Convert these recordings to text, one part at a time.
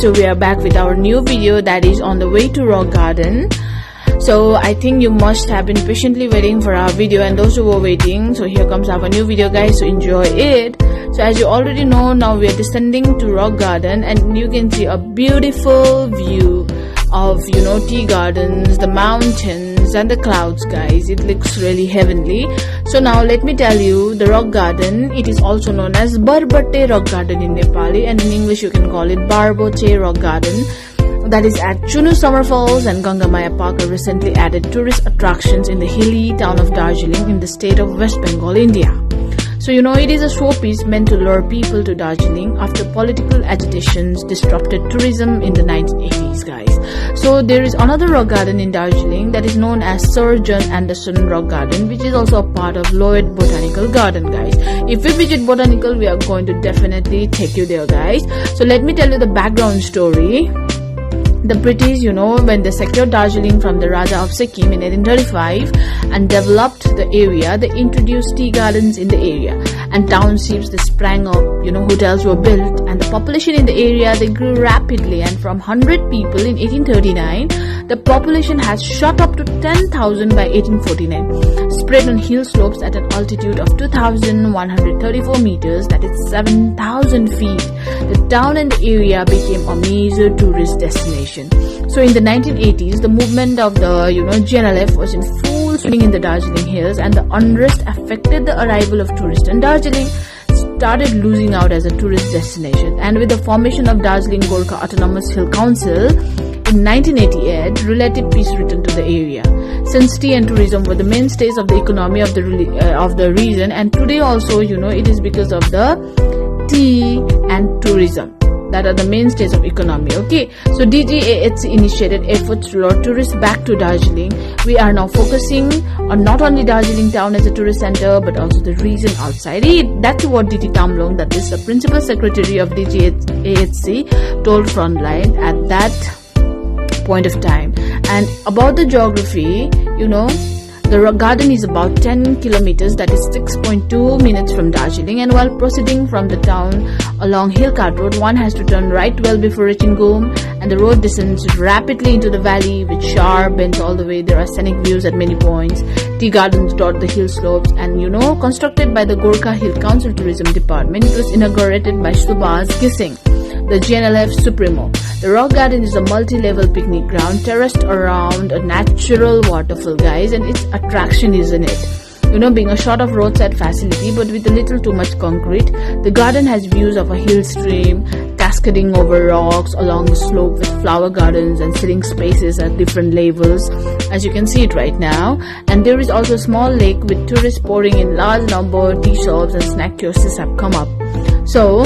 so we are back with our new video that is on the way to rock garden. So I think you must have been patiently waiting for our video, and those who were waiting, so here comes our new video guys, so enjoy it. So as you already know, now we are descending to rock garden, and you can see a beautiful view of tea gardens, the mountains and the clouds guys. It looks really heavenly. So now let me tell you, the rock garden, it is also known as Barbate rock garden in Nepali, and in English you can call it Barbote rock garden. That is at Chunu Summer Falls and Gangamaya Park are recently added tourist attractions in the hilly town of Darjeeling in the state of West Bengal, India. So it is a showpiece meant to lure people to Darjeeling after political agitations disrupted tourism in the 1980s guys. So there is another rock garden in Darjeeling that is known as Sir John Anderson Rock Garden, which is also a part of Lloyd Botanical Garden guys. If we visit Botanical, we are going to definitely take you there guys. So let me tell you the background story. The British, when they secured Darjeeling from the Raja of Sikkim in 1835 and developed the area, they introduced tea gardens in the area and townships they sprang up, hotels were built, and the population in the area, they grew rapidly, and from 100 people in 1839, the population has shot up to 10,000 by 1849, spread on hill slopes at an altitude of 2,134 meters, that is 7,000 feet. The town and the area became a major tourist destination. So in the 1980s, the movement of the GNLF was in full swing in the Darjeeling hills, and the unrest affected the arrival of tourists, and Darjeeling started losing out as a tourist destination. And with the formation of Darjeeling Gorkha Autonomous Hill Council in 1988, relative peace returned to the area. Since tea and tourism were the mainstays of the economy of the region, and today also it is because of the tea and tourism that are the mainstays of economy. Okay, so DGAHC initiated efforts to lure tourists back to Darjeeling. We are now focusing on not only Darjeeling town as a tourist center, but also the region outside it. That's what DT Tamlong, that is the principal secretary of DGAHC, told Frontline at that point of time. And about the geography, the rock garden is about 10 kilometers, that is 6.2 minutes from Darjeeling, and while proceeding from the town along Hillcart Road, one has to turn right well before reaching Gom, and the road descends rapidly into the valley with sharp bends all the way. There are scenic views at many points. Tea gardens dot the hill slopes, and constructed by the Gorkha Hill Council Tourism Department. It was inaugurated by Subhas Gising, the GNLF Supremo. The rock garden is a multi-level picnic ground terraced around a natural waterfall guys, and its attraction is in it. Being a sort of roadside facility but with a little too much concrete, the garden has views of a hill stream cascading over rocks along the slope with flower gardens and sitting spaces at different levels, as you can see it right now. And there is also a small lake with tourists pouring in large number. Tea shops and snack kiosks have come up. So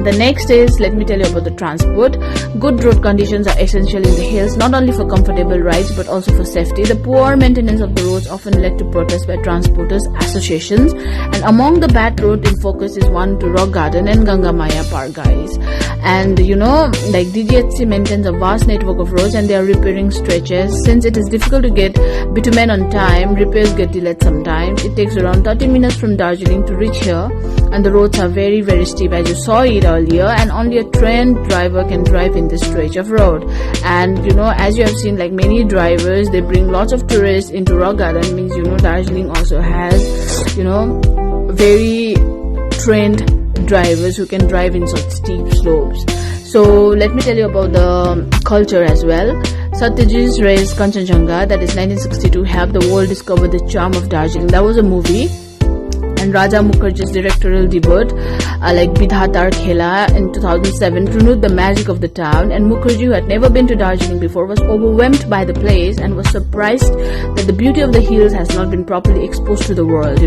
the next is, let me tell you about the transport. Good road conditions are essential in the hills, not only for comfortable rides but also for safety. The poor maintenance of the roads often led to protests by transporters associations, and among the bad road in focus is one to Rock Garden and Gangamaya Park guys. And DGHC maintains a vast network of roads, and they are repairing stretches. Since it is difficult to get bitumen on time, repairs get delayed sometimes. It takes around 30 minutes from Darjeeling to reach here, and the roads are very, very steep as you saw it earlier, and only a trained driver can drive in this stretch of road. And as you have seen, like many drivers, they bring lots of tourists into rock garden. Means Darjeeling also has very trained drivers who can drive in such steep slopes. So let me tell you about the culture as well. Satyajit Ray's Kanchenjunga, that is 1962, helped the world discover the charm of Darjeeling. That was a movie. And Raja Mukherjee's directorial debut, like Bidhatar Khela in 2007, renewed the magic of the town. And Mukherjee, who had never been to Darjeeling before, was overwhelmed by the place and was surprised that the beauty of the hills has not been properly exposed to the world,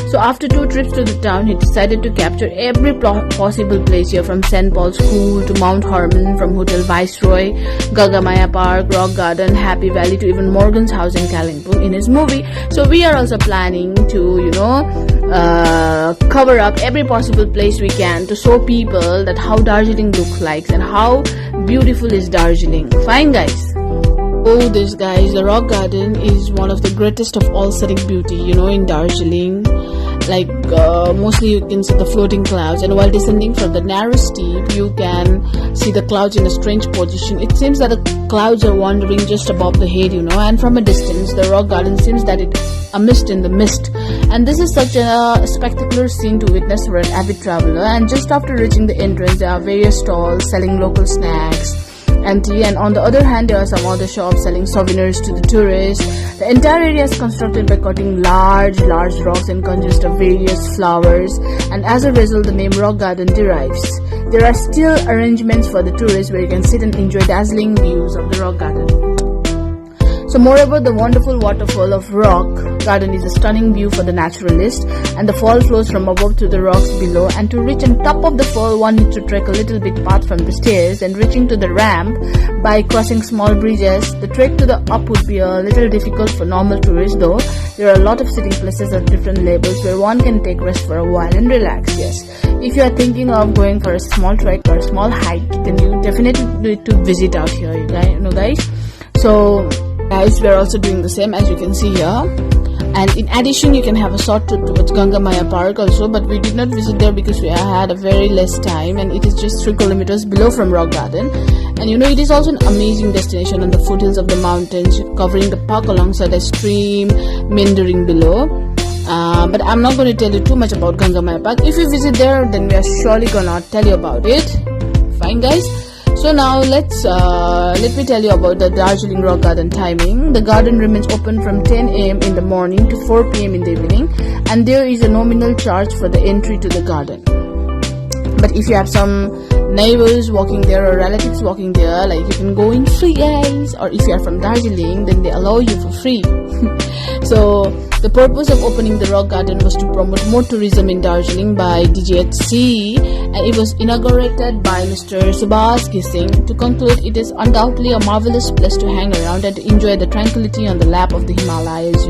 So after 2 trips to the town, he decided to capture every possible place here, from St. Paul's School to Mount Hermon, from Hotel Viceroy, Gangamaya Park, Rock Garden, Happy Valley to even Morgan's house in Kalimpong in his movie. So we are also planning to, cover up every possible place we can to show people that how Darjeeling looks like and how beautiful is Darjeeling. Fine guys. Oh, this guys, the rock garden is one of the greatest of all scenic beauty, in Darjeeling. mostly you can see the floating clouds, and while descending from the narrow steep you can see the clouds in a strange position. It seems that the clouds are wandering just above the head, and from a distance the rock garden seems that it's a mist in the mist, and this is such a spectacular scene to witness for an avid traveler. And just after reaching the entrance there are various stalls selling local snacks and tea, and on the other hand there are some other shops selling souvenirs to the tourists. The entire area is constructed by cutting large rocks and consists of various flowers, and as a result the name rock garden derives. There are still arrangements for the tourists where you can sit and enjoy dazzling views of the rock garden. So moreover, the wonderful waterfall of rock garden is a stunning view for the naturalist, and the fall flows from above to the rocks below, and to reach on top of the fall one needs to trek a little bit path from the stairs, and reaching to the ramp by crossing small bridges. The trek to the up would be a little difficult for normal tourists, though there are a lot of sitting places at different levels where one can take rest for a while and relax. Yes, if you are thinking of going for a small trek or a small hike, then you definitely need to visit out here, guys. So guys, we are also doing the same as you can see here, and in addition you can have a short trip towards Ganga Maya Park also, but we did not visit there because we had a very less time, and it is just 3 kilometers below from rock garden. And it is also an amazing destination on the foothills of the mountains, covering the park alongside a stream meandering below. But I'm not going to tell you too much about Ganga Maya Park. If you visit there, then we are surely gonna tell you about it. Fine guys, so now let me tell you about the Darjeeling Rock Garden timing. The garden remains open from 10 a.m. in the morning to 4 p.m. in the evening, and there is a nominal charge for the entry to the garden. But if you have some neighbors walking there or relatives walking there, you can go in free, guys. Or if you are from Darjeeling, then they allow you for free. So the purpose of opening the rock garden was to promote more tourism in Darjeeling by DGHC, and it was inaugurated by Mr. Subhas Gising. To conclude, it is undoubtedly a marvelous place to hang around and to enjoy the tranquility on the lap of the Himalayas,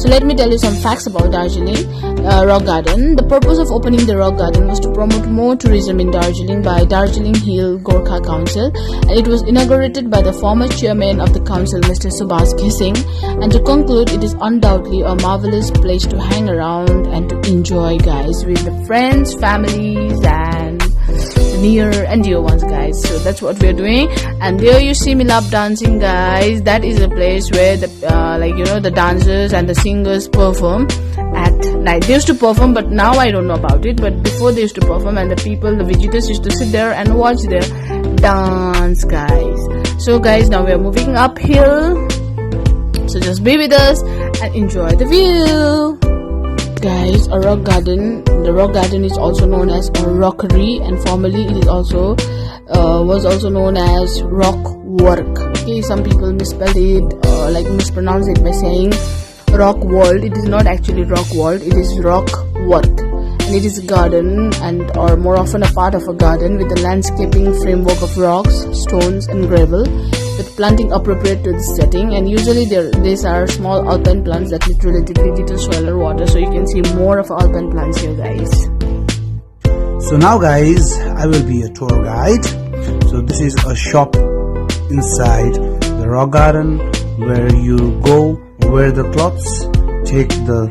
So let me tell you some facts about Darjeeling Rock Garden. The purpose of opening the rock garden was to promote more tourism in Darjeeling by Darjeeling Hill Gorkha Council, and it was inaugurated by the former chairman of the council, Mr. Subhas Gising. And to conclude, it is undoubtedly a marvelous place to hang around and to enjoy, guys, with the friends, families, and the near and dear ones, guys. So that's what we're doing. And there you see me lap dancing, guys. That is a place where the the dancers and the singers perform at night. They used to perform, but now I don't know about it, but before they used to perform, and the visitors used to sit there and watch their dance, guys. So guys, now we are moving uphill, so just be with us and enjoy the view. Guys, the rock garden is also known as a rockery, and formerly it is also was also known as Rockwork. Okay, some people misspelled it mispronounce it by saying Rock World. It is not actually Rock World, it is Rockwork, and it is a garden, or more often a part of a garden with a landscaping framework of rocks, stones and gravel, with planting appropriate to the setting. And usually these are small alpine plants that need relatively little soil or water, so you can see more of alpine plants here, guys. So now guys, I will be a tour guide. So this is a shop inside the rock garden where you go, wear the clothes, take the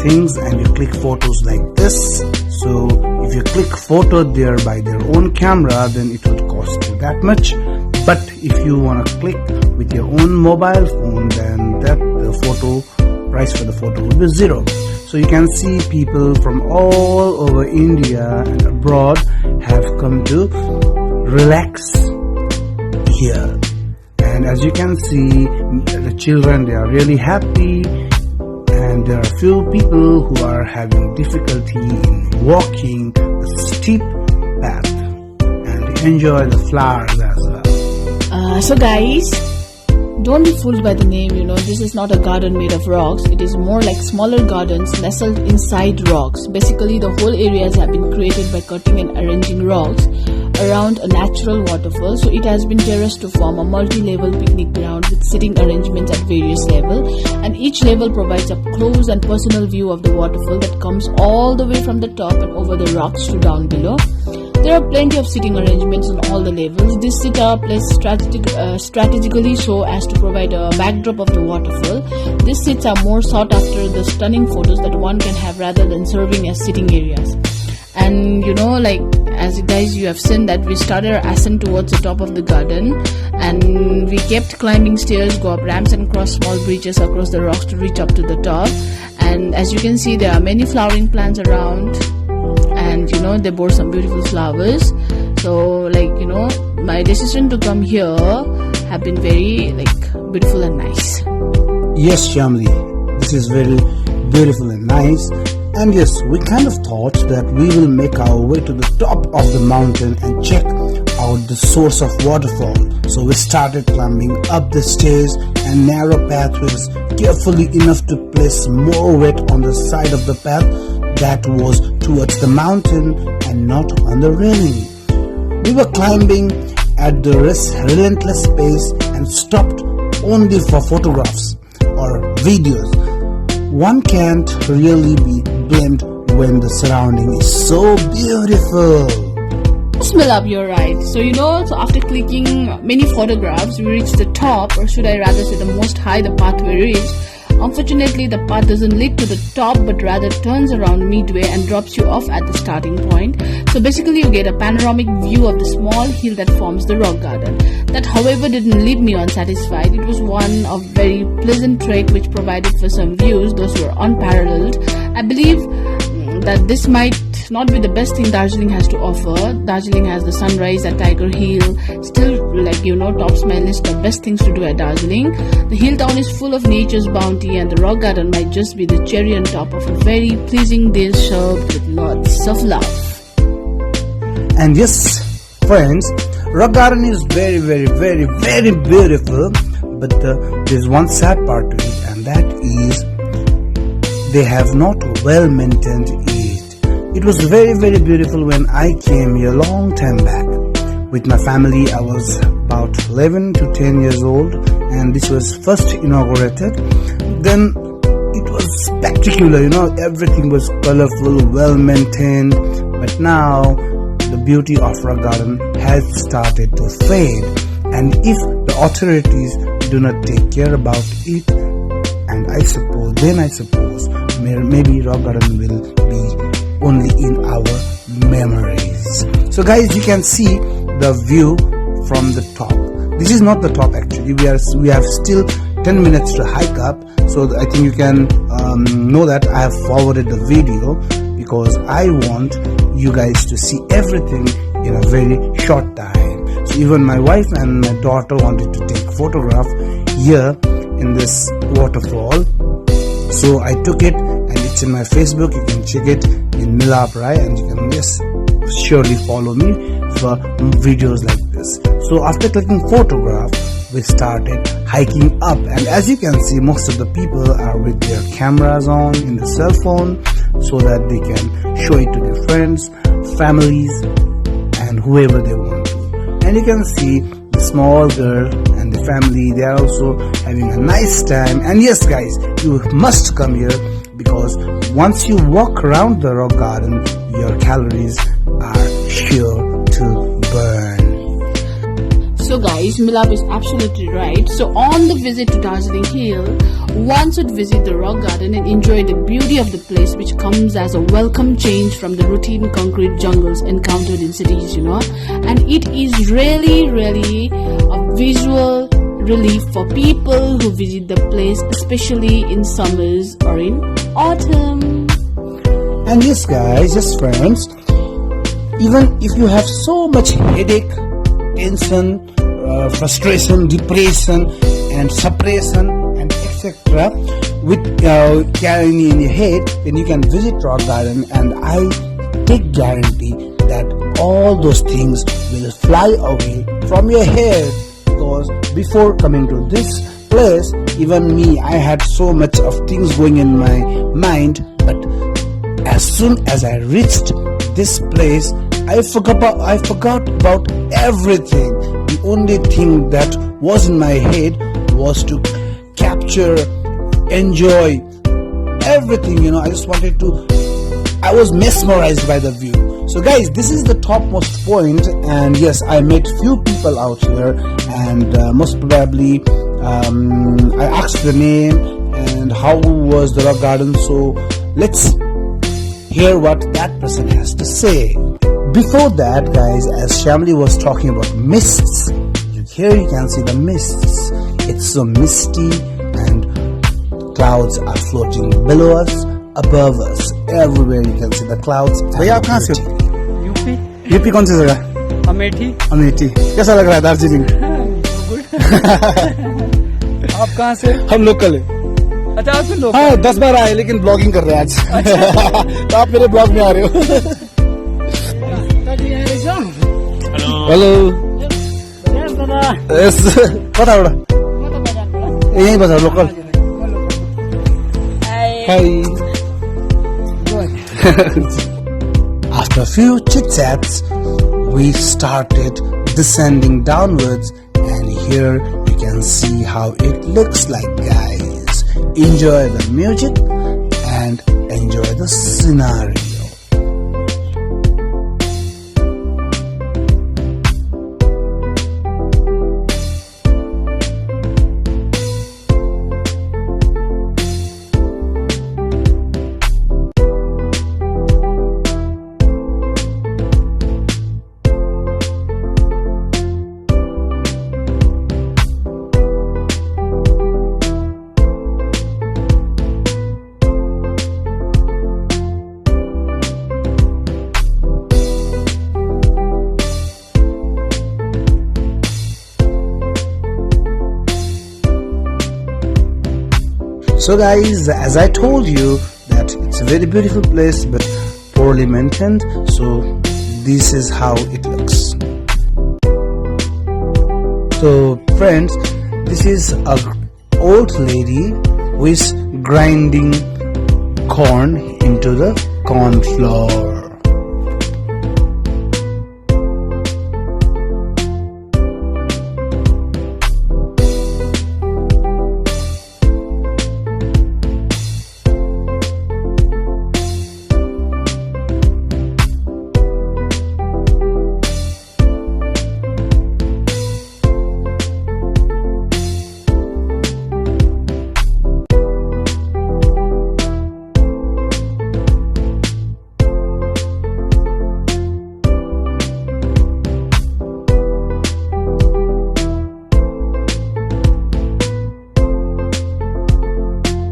things, and you click photos like this. So if you click photo there by their own camera, then it would cost you that much. But if you want to click with your own mobile phone, then the price for the photo will be 0. So you can see people from all over India and abroad have come to relax here. And as you can see, the children, they are really happy, and there are few people who are having difficulty in walking the steep path, and they enjoy the flowers as well. So guys, don't be fooled by the name. This is not a garden made of rocks. It is more like smaller gardens nestled inside rocks. Basically, the whole areas have been created by cutting and arranging rocks around a natural waterfall, so it has been terraced to form a multi-level picnic ground with sitting arrangements at various levels, and each level provides a close and personal view of the waterfall that comes all the way from the top and over the rocks to down below. There are plenty of seating arrangements on all the levels. These seats are placed strategically so as to provide a backdrop of the waterfall. These seats are more sought after the stunning photos that one can have rather than serving as sitting areas. And like, as guys, you have seen that we started our ascent towards the top of the garden, and we kept climbing stairs, go up ramps and cross small bridges across the rocks to reach up to the top. And as you can see, there are many flowering plants around, and they bore some beautiful flowers. So my decision to come here have been very beautiful and nice. Yes, Shamli, this is very beautiful and nice. And yes, we kind of thought that we will make our way to the top of the mountain and check out the source of waterfall. So we started climbing up the stairs and narrow pathways carefully enough to place more weight on the side of the path that was towards the mountain and not on the railing. We were climbing at the relentless pace and stopped only for photographs or videos. One can't really be blamed when the surrounding is so beautiful. Smell up, you're right. So so after clicking many photographs, we reached the top, or should I rather say the most high the pathway reached. Unfortunately, the path doesn't lead to the top, but rather turns around midway and drops you off at the starting point. So basically, you get a panoramic view of the small hill that forms the rock garden. That, however, didn't leave me unsatisfied. It was one of very pleasant trek which provided for some views. Those were unparalleled. I believe that this might not be the best thing Darjeeling has to offer. Darjeeling has the sunrise at Tiger Hill, still tops my list of best things to do at Darjeeling. The hill town is full of nature's bounty, and the rock garden might just be the cherry on top of a very pleasing dish served with lots of love. And yes, friends, rock garden is very, very, very, very beautiful, but there's one sad part to it, and that is they have not well maintained it. It was very, very beautiful when I came here a long time back. With my family, I was about 11 to 10 years old, and this was first inaugurated. Then it was spectacular, everything was colorful, well maintained. But now the beauty of rock garden has started to fade, and if the authorities do not take care about it, and I suppose maybe rock garden will be only in our memories. So guys, you can see the view from the top. This is not the top actually. We have still 10 minutes to hike up. So I think you can know that I have forwarded the video because I want you guys to see everything in a very short time. So even my wife and my daughter wanted to take photograph here in this waterfall. So I took it, and it's in my Facebook. You can check it in Milap, right? And you can surely follow me for videos like this. So after clicking photograph, we started hiking up, and as you can see, most of the people are with their cameras on in the cell phone so that they can show it to their friends, families, and whoever they want to. And you can see the small girl and the family, they are also having a nice time. And yes guys, you must come here, because once you walk around the rock garden, your calories are sure to burn. So guys, Milap is absolutely right. So on the visit to Darjeeling Hill, one should visit the rock garden and enjoy the beauty of the place, which comes as a welcome change from the routine concrete jungles encountered in cities, and it is really a visual relief for people who visit the place, especially in summers or in autumn. And yes guys, yes friends, even if you have so much headache, tension, frustration, depression and suppression and etc. with carrying in your head, then you can visit rock garden, and I take guarantee that all those things will fly away from your head. Because before coming to this place, even me, I had so much of things going in my mind, but as soon as I reached this place, I forgot about everything. The only thing that was in my head was to capture, enjoy everything, I just wanted to, I was mesmerized by the view. So guys, this is the topmost point, and yes, I met few people out here, and most probably I asked the name and how was the rock garden. So let's hear what that person has to say. Before that, guys, as Shamli was talking about mists, here you can see the mists. It's so misty and clouds are floating below us, above us, everywhere you can see the clouds. भैया आप कहाँ से हो? UP कौन सी जगह? अमेठी। अमेठी। कैसा लग रहा है दार्जिलिंग? आप कहाँ से? हम लोकल है। अच्छा आप लोकल? हाँ 10 बार आए लेकिन ब्लॉगिंग कर रहे हैं आज। तो आप मेरे ब्लॉग में आ रहे हो। हेलो। कता एउटा? यही बजार local. Hi. After a few chit-chats, we started descending downwards, and here you can see how it looks like, guys. Enjoy the music and enjoy the scenario. So guys, as I told you that it's a very beautiful place but poorly maintained, so this is how it looks. So friends, this is a old lady who is grinding corn into the corn flour.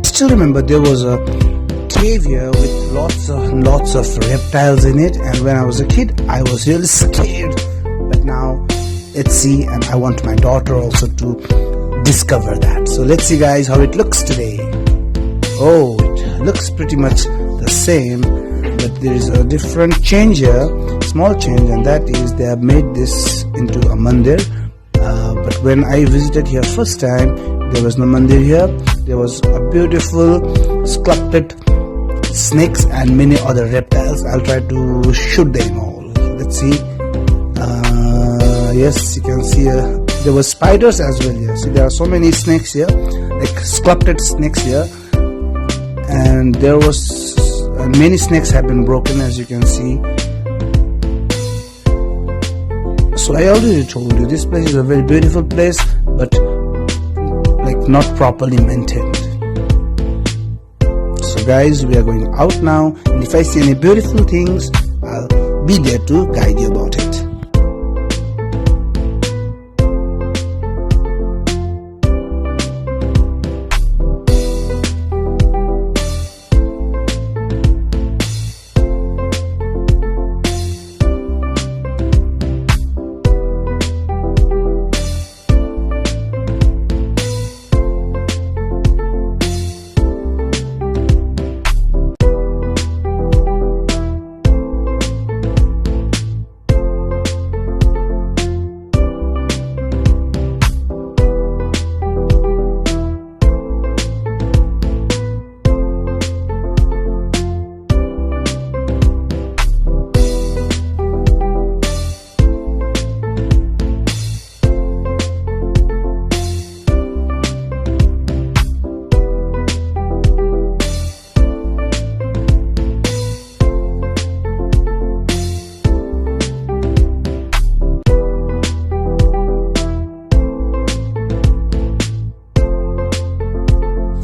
Still remember there was a cave here with lots of reptiles in it, and when I was a kid I was really scared, but now let's see, and I want my daughter also to discover that. So let's see guys how it looks today. Oh, it looks pretty much the same, but there is a different change here, small change, and that is they have made this into a mandir. But when I visited here first time, there was no mandir here. There was a beautiful sculpted snakes and many other reptiles. I'll try to shoot them all. Let's see. Yes, you can see there were spiders as well here. See, there are so many snakes here, like sculpted snakes here, and there was many snakes have been broken, as you can see. So I already told you this place is a very beautiful place, but like not properly maintained. So guys, we are going out now, and if I see any beautiful things, I'll be there to guide you about it.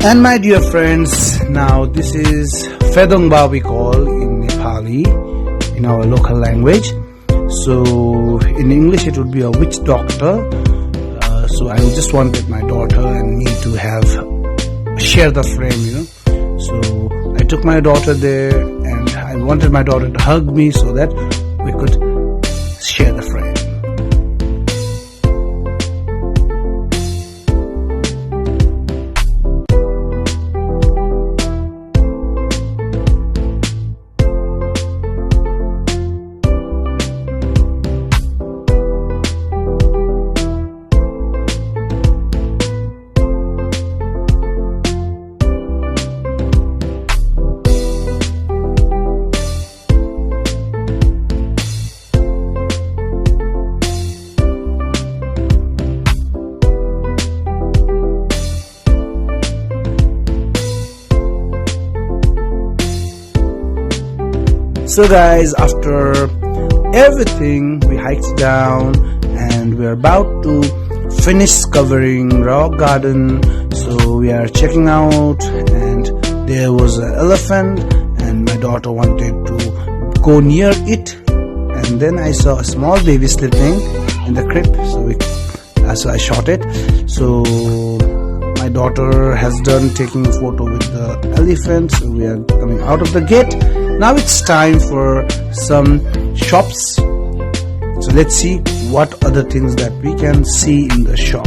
And my dear friends, now this is Fedongba we call in Nepali, in our local language. So in English it would be a witch doctor. So I just wanted my daughter and me to share the frame, So I took my daughter there and I wanted my daughter to hug me so that we could share the frame. So guys, after everything, we hiked down and we're about to finish covering rock garden. So we are checking out and there was an elephant and my daughter wanted to go near it, and then I saw a small baby sleeping in the crib, so I shot it. So my daughter has done taking a photo with the elephant, so we are coming out of the gate. Now it's time for some shops. So let's see what other things that we can see in the shop.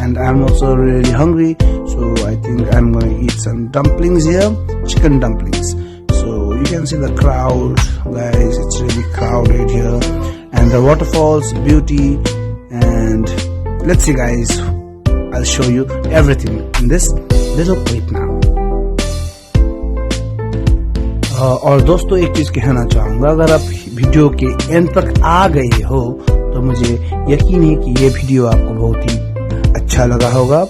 And I'm also really hungry, so I think I'm going to eat some dumplings here, chicken dumplings. So you can see the crowd, guys, it's really crowded here. And the waterfalls, beauty. And let's see guys, I'll show you everything in this little clip now. और दोस्तों एक चीज कहना चाहूंगा, अगर आप video के and तक आ गए हो तो मुझे यकीन है कि ये वीडियो आपको बहुत ही अच्छा लगा होगा,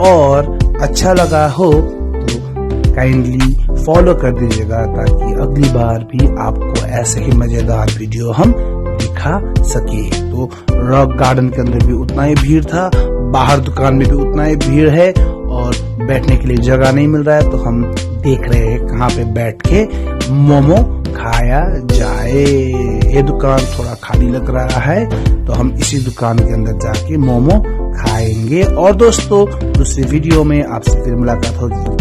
और अच्छा लगा हो तो काइंडली फॉलो कर दीजिएगा ताकि अगली बार भी आपको ऐसे ही मजेदार वीडियो हम दिखा सके। तो रॉक गार्डन के अंदर भी उतना ही भीड़ था, बाहर दुकान में भी उतना ही भीड़ है, और बैठने के लिए जगह नहीं मिल रहा है, तो हम देख रहे हैं कहाँ पे बैठ के मोमो खाया जाए। ये दुकान थोड़ा खाली लग रहा है तो हम इसी दुकान के अंदर जाके मोमो खाएंगे। और दोस्तों दूसरी वीडियो में आपसे फिर मुलाकात होगी।